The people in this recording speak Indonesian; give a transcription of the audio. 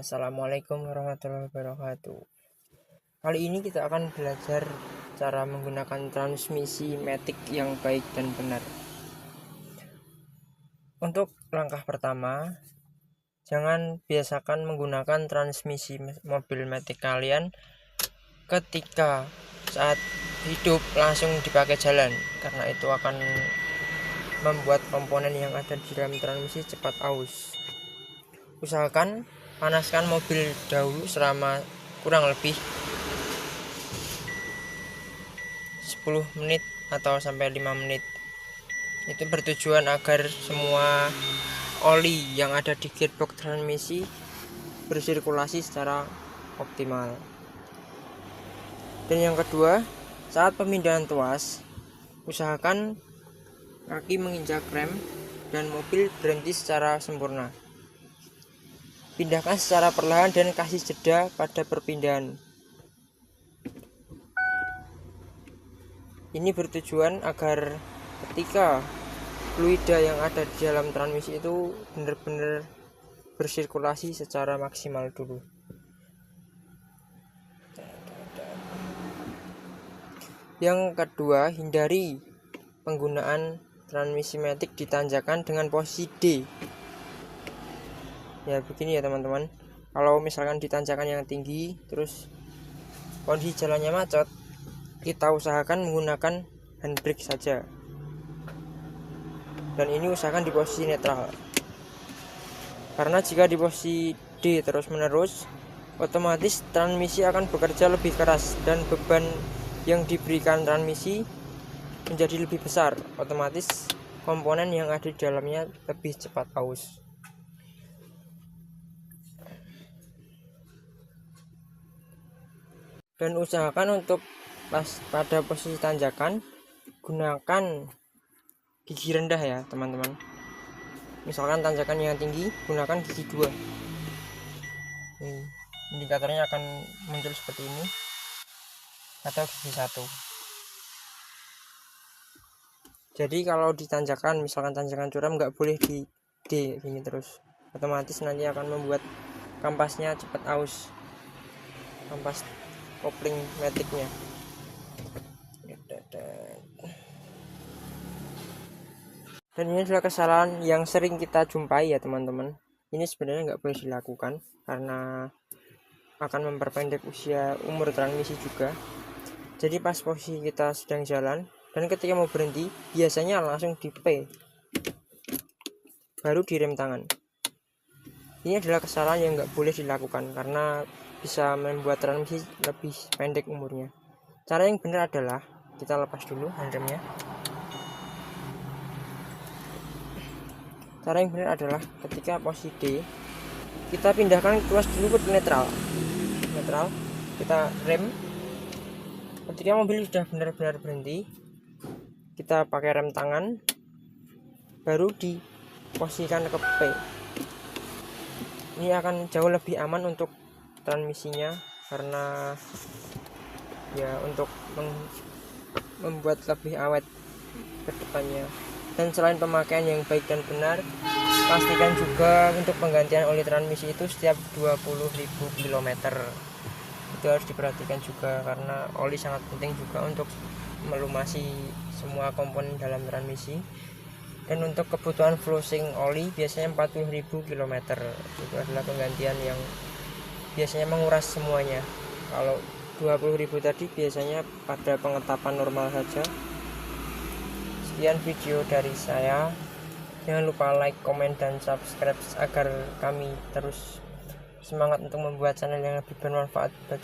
Assalamualaikum warahmatullahi wabarakatuh. Kali ini kita akan belajar cara menggunakan transmisi matic yang baik dan benar. Untuk langkah pertama, jangan biasakan menggunakan transmisi mobil matic kalian ketika saat hidup langsung dipakai jalan, karena itu akan membuat komponen yang ada di dalam transmisi cepat aus. Usahakan panaskan mobil dahulu selama kurang lebih 10 menit atau sampai 5 menit. Itu bertujuan agar semua oli yang ada di gearbox transmisi bersirkulasi secara optimal. Dan yang kedua, saat pemindahan tuas, usahakan kaki menginjak rem dan mobil berhenti secara sempurna. Pindahkan secara perlahan dan kasih jeda pada perpindahan. Ini bertujuan agar ketika fluida yang ada di dalam transmisi itu benar-benar bersirkulasi secara maksimal dulu. Yang kedua, hindari penggunaan transmisi matic di tanjakan dengan posisi D. Ya begini ya teman-teman, kalau misalkan di tanjakan yang tinggi terus kondisi jalannya macet, kita usahakan menggunakan handbrake saja, dan ini usahakan di posisi netral, karena jika di posisi D terus menerus, otomatis transmisi akan bekerja lebih keras dan beban yang diberikan transmisi menjadi lebih besar. Otomatis komponen yang ada di dalamnya lebih cepat aus. Dan usahakan untuk pada posisi tanjakan gunakan gigi rendah ya teman-teman. Misalkan tanjakan yang tinggi, gunakan gigi 2. Indikatornya akan muncul seperti ini, atau gigi 1. Jadi kalau di tanjakan, misalkan tanjakan curam, nggak boleh di D gini terus, otomatis nanti akan membuat kampasnya cepat aus, kampas kopling maticnya. Dan ini adalah kesalahan yang sering kita jumpai ya teman-teman. Ini sebenarnya nggak boleh dilakukan karena akan memperpendek umur transmisi juga. Jadi pas posisi kita sedang jalan dan ketika mau berhenti, biasanya langsung di P, baru direm tangan. Ini adalah kesalahan yang nggak boleh dilakukan karena bisa membuat transmisi lebih pendek umurnya. Cara yang benar adalah kita lepas dulu handremnya. Cara yang benar adalah ketika posisi D, kita pindahkan tuas dulu ke netral, kita rem. Ketika mobil sudah benar-benar berhenti, kita pakai rem tangan, baru diposisikan ke P. Ini akan jauh lebih aman untuk transmisinya, karena ya untuk membuat lebih awet ke depannya. Dan selain pemakaian yang baik dan benar, pastikan juga untuk penggantian oli transmisi itu setiap 20.000 km. Itu harus diperhatikan juga karena oli sangat penting juga untuk melumasi semua komponen dalam transmisi. Dan untuk kebutuhan flushing oli biasanya 40.000 km. Itu adalah penggantian yang biasanya menguras semuanya. Kalau 20.000 tadi biasanya pada pengetapan normal saja. Sekian video dari saya. Jangan lupa like, komen, dan subscribe agar kami terus semangat untuk membuat channel yang lebih bermanfaat bagi